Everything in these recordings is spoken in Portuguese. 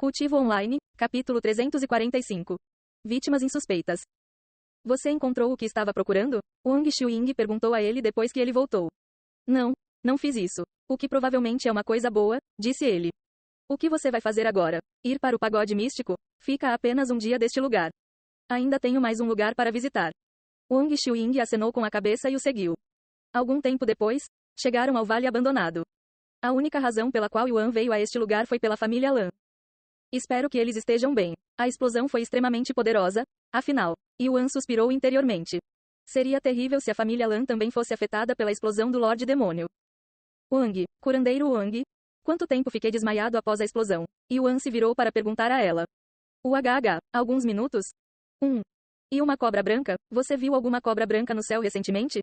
Cultivo Online, capítulo 345. Vítimas insuspeitas. Você encontrou o que estava procurando? Wang Xiuying perguntou a ele depois que ele voltou. Não fiz isso. O que provavelmente é uma coisa boa, disse ele. O que você vai fazer agora? Ir para o pagode místico? Fica a apenas um dia deste lugar. Ainda tenho mais um lugar para visitar. Wang Xiuying acenou com a cabeça e o seguiu. Algum tempo depois, chegaram ao vale abandonado. A única razão pela qual Yuan veio a este lugar foi pela família Lan. Espero que eles estejam bem. A explosão foi extremamente poderosa, afinal. Yuan suspirou interiormente. Seria terrível se a família Lan também fosse afetada pela explosão do Lorde Demônio. Wang, curandeiro Wang. Quanto tempo fiquei desmaiado após a explosão? Yuan se virou para perguntar a ela. Alguns minutos? E uma cobra branca? Você viu alguma cobra branca no céu recentemente?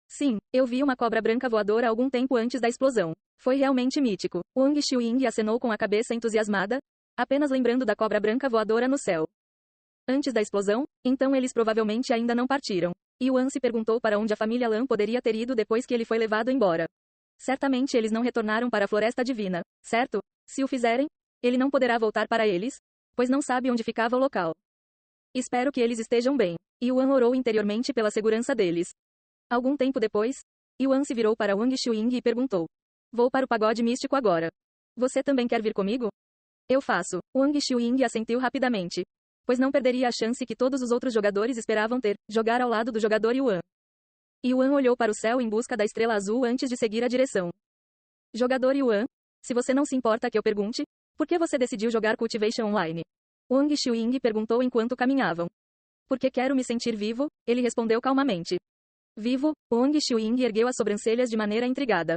Sim, eu vi uma cobra branca voadora algum tempo antes da explosão. Foi realmente mítico. Wang Xiuying acenou com a cabeça entusiasmada, apenas lembrando da cobra branca voadora no céu. Antes da explosão, então eles provavelmente ainda não partiram. Yuan se perguntou para onde a família Lan poderia ter ido depois que ele foi levado embora. Certamente eles não retornaram para a Floresta Divina, certo? Se o fizerem, ele não poderá voltar para eles, pois não sabe onde ficava o local. Espero que eles estejam bem. Yuan orou interiormente pela segurança deles. Algum tempo depois, Yuan se virou para Wang Xiuying e perguntou. Vou para o pagode místico agora. Você também quer vir comigo? Eu faço. Wang Xiuying assentiu rapidamente. Pois não perderia a chance que todos os outros jogadores esperavam ter, jogar ao lado do jogador Yuan. Yuan olhou para o céu em busca da estrela azul antes de seguir a direção. Jogador Yuan, se você não se importa que eu pergunte, por que você decidiu jogar Cultivation Online? Wang Xiuying perguntou enquanto caminhavam. Porque quero me sentir vivo, ele respondeu calmamente. Vivo? Wang Xiuying ergueu as sobrancelhas de maneira intrigada.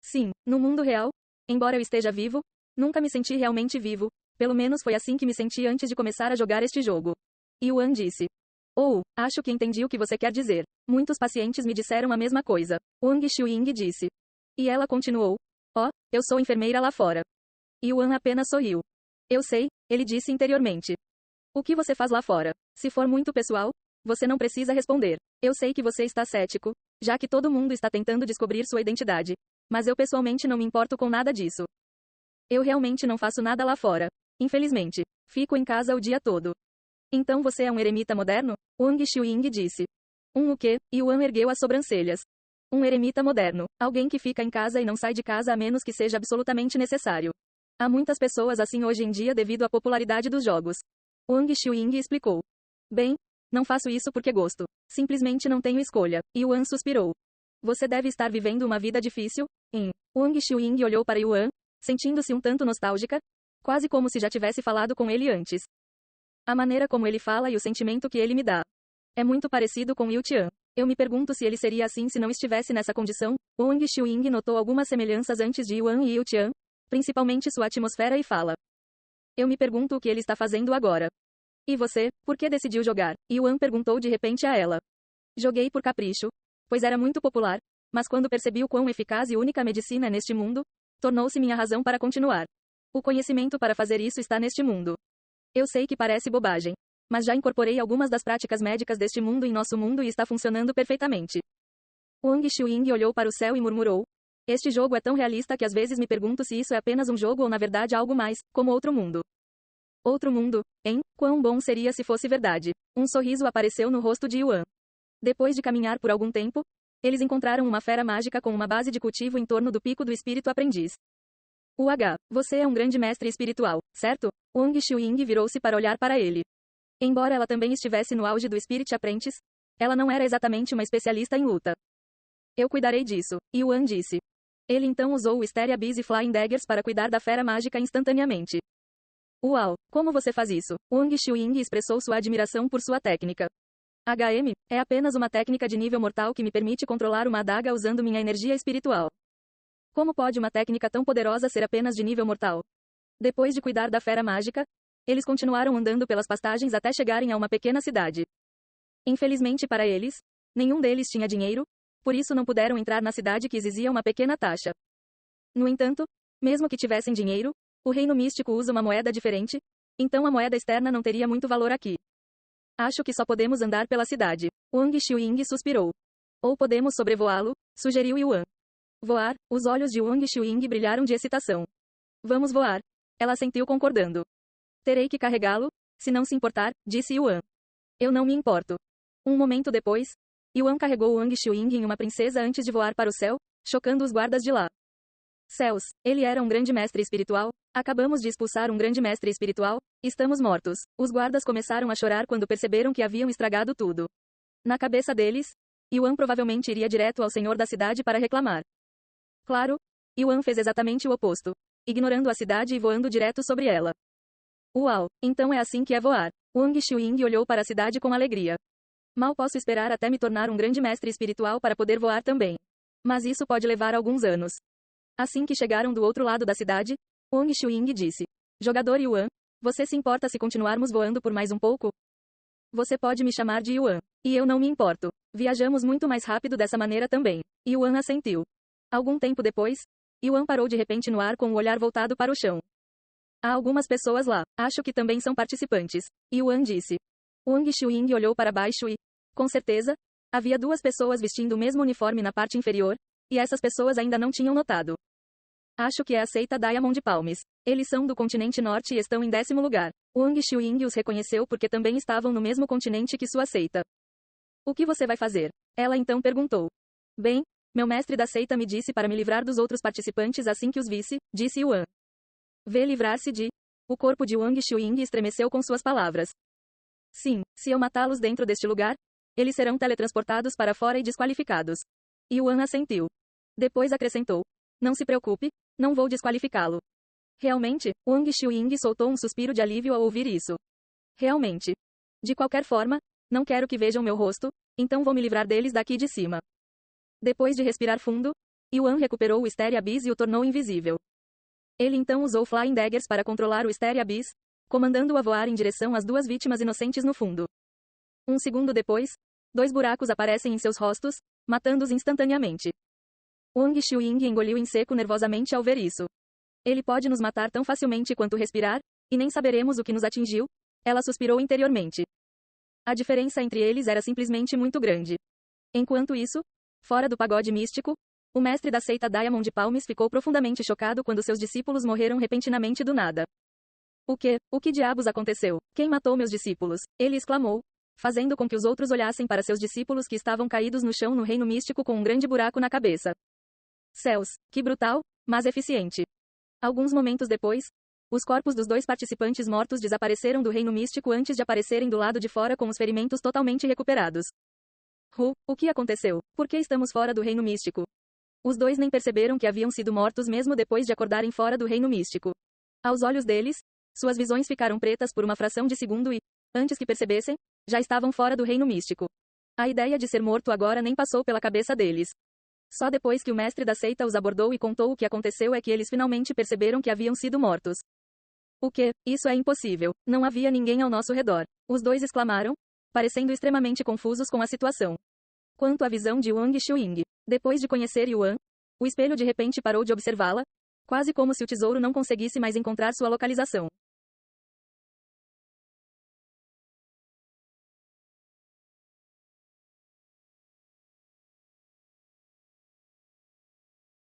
Sim, no mundo real, embora eu esteja vivo, nunca me senti realmente vivo, pelo menos foi assim que me senti antes de começar a jogar este jogo. Yuan disse. Acho que entendi o que você quer dizer. Muitos pacientes me disseram a mesma coisa. Wang Xiuying disse. E ela continuou. Eu sou enfermeira lá fora. Yuan apenas sorriu. Eu sei, ele disse interiormente. O que você faz lá fora? Se for muito pessoal, você não precisa responder. Eu sei que você está cético, já que todo mundo está tentando descobrir sua identidade. Mas eu pessoalmente não me importo com nada disso. Eu realmente não faço nada lá fora. Infelizmente. Fico em casa o dia todo. Então você é um eremita moderno? Wang Xiuying disse. O quê? Yuan ergueu as sobrancelhas. Um eremita moderno. Alguém que fica em casa e não sai de casa a menos que seja absolutamente necessário. Há muitas pessoas assim hoje em dia devido à popularidade dos jogos. Wang Xiuying explicou. Bem, não faço isso porque gosto. Simplesmente não tenho escolha. Yuan suspirou. Você deve estar vivendo uma vida difícil, hein? Wang Xiuying olhou para Yuan, sentindo-se um tanto nostálgica, quase como se já tivesse falado com ele antes. A maneira como ele fala e o sentimento que ele me dá. É muito parecido com Yu Tian. Eu me pergunto se ele seria assim se não estivesse nessa condição. Wang Xiuying notou algumas semelhanças antes de Yuan e Yu Tian, principalmente sua atmosfera e fala. Eu me pergunto o que ele está fazendo agora. E você, por que decidiu jogar? Yuan perguntou de repente a ela. Joguei por capricho, pois era muito popular, mas quando percebi o quão eficaz e única a medicina é neste mundo, tornou-se minha razão para continuar. O conhecimento para fazer isso está neste mundo. Eu sei que parece bobagem, mas já incorporei algumas das práticas médicas deste mundo em nosso mundo e está funcionando perfeitamente. Wang Xiuying olhou para o céu e murmurou. Este jogo é tão realista que às vezes me pergunto se isso é apenas um jogo ou na verdade algo mais, como outro mundo. Outro mundo, hein? Quão bom seria se fosse verdade. Um sorriso apareceu no rosto de Yuan. Depois de caminhar por algum tempo, eles encontraram uma fera mágica com uma base de cultivo em torno do pico do espírito aprendiz. Você é um grande mestre espiritual, certo? Wang Xiuying virou-se para olhar para ele. Embora ela também estivesse no auge do Spirit Apprentice, ela não era exatamente uma especialista em luta. Eu cuidarei disso, Yuan disse. Ele então usou o Steria Bees e Flying Daggers para cuidar da fera mágica instantaneamente. Uau, como você faz isso? Wang Xiuying expressou sua admiração por sua técnica. É apenas uma técnica de nível mortal que me permite controlar uma adaga usando minha energia espiritual. Como pode uma técnica tão poderosa ser apenas de nível mortal? Depois de cuidar da fera mágica, eles continuaram andando pelas pastagens até chegarem a uma pequena cidade. Infelizmente para eles, nenhum deles tinha dinheiro, por isso não puderam entrar na cidade que exigia uma pequena taxa. No entanto, mesmo que tivessem dinheiro, o reino místico usa uma moeda diferente, então a moeda externa não teria muito valor aqui. Acho que só podemos andar pela cidade. Wang Xiuying suspirou. Ou podemos sobrevoá-lo, sugeriu Yuan. Voar? Os olhos de Wang Xiuying brilharam de excitação. Vamos voar. Ela assentiu concordando. Terei que carregá-lo, se não se importar, disse Yuan. Eu não me importo. Um momento depois, Yuan carregou Wang Xiuying em uma princesa antes de voar para o céu, chocando os guardas de lá. Céus, ele era um grande mestre espiritual. Acabamos de expulsar um grande mestre espiritual. Estamos mortos. Os guardas começaram a chorar quando perceberam que haviam estragado tudo. Na cabeça deles, Yuan provavelmente iria direto ao senhor da cidade para reclamar. Claro, Yuan fez exatamente o oposto, ignorando a cidade e voando direto sobre ela. Uau, então é assim que é voar. Wang Xiuying olhou para a cidade com alegria. Mal posso esperar até me tornar um grande mestre espiritual para poder voar também. Mas isso pode levar alguns anos. Assim que chegaram do outro lado da cidade, Wang Xiuying disse: Jogador Yuan, você se importa se continuarmos voando por mais um pouco? Você pode me chamar de Yuan. E eu não me importo. Viajamos muito mais rápido dessa maneira também. Yuan assentiu. Algum tempo depois, Yuan parou de repente no ar com o olhar voltado para o chão. Há algumas pessoas lá. Acho que também são participantes. Yuan disse. Wang Xiuying olhou para baixo e, com certeza, havia duas pessoas vestindo o mesmo uniforme na parte inferior, e essas pessoas ainda não tinham notado. Acho que é a seita Diamond Palms. Eles são do continente norte e estão em 10º lugar. Wang Xiuying os reconheceu porque também estavam no mesmo continente que sua seita. O que você vai fazer? Ela então perguntou. Bem, meu mestre da seita me disse para me livrar dos outros participantes assim que os visse, disse Yuan. Vê livrar-se de... O corpo de Wang Xiuying estremeceu com suas palavras. Sim, se eu matá-los dentro deste lugar, eles serão teletransportados para fora e desqualificados. Yuan assentiu. Depois acrescentou. Não se preocupe, não vou desqualificá-lo. Realmente, Wang Xiuying soltou um suspiro de alívio ao ouvir isso. Realmente. De qualquer forma, não quero que vejam meu rosto, então vou me livrar deles daqui de cima. Depois de respirar fundo, Yuan recuperou o Stereo Abyss e o tornou invisível. Ele então usou Flying Daggers para controlar o Stereo Abyss, comandando-o a voar em direção às duas vítimas inocentes no fundo. Um segundo depois, 2 buracos aparecem em seus rostos, matando-os instantaneamente. Wang Xiuying engoliu em seco nervosamente ao ver isso. Ele pode nos matar tão facilmente quanto respirar, e nem saberemos o que nos atingiu, ela suspirou interiormente. A diferença entre eles era simplesmente muito grande. Enquanto isso, fora do pagode místico, o mestre da seita Diamond Palms ficou profundamente chocado quando seus discípulos morreram repentinamente do nada. O que? O que diabos aconteceu? Quem matou meus discípulos? Ele exclamou, fazendo com que os outros olhassem para seus discípulos que estavam caídos no chão no reino místico com um grande buraco na cabeça. Céus, que brutal, mas eficiente. Alguns momentos depois, os corpos dos 2 participantes mortos desapareceram do reino místico antes de aparecerem do lado de fora com os ferimentos totalmente recuperados. O que aconteceu? Por que estamos fora do reino místico? Os 2 nem perceberam que haviam sido mortos mesmo depois de acordarem fora do reino místico. Aos olhos deles, suas visões ficaram pretas por uma fração de segundo e, antes que percebessem, já estavam fora do reino místico. A ideia de ser morto agora nem passou pela cabeça deles. Só depois que o mestre da seita os abordou e contou o que aconteceu é que eles finalmente perceberam que haviam sido mortos. O que? Isso é impossível. Não havia ninguém ao nosso redor. Os 2 exclamaram, parecendo extremamente confusos com a situação. Quanto à visão de Wang Xiuying, depois de conhecer Yuan, o espelho de repente parou de observá-la, quase como se o tesouro não conseguisse mais encontrar sua localização.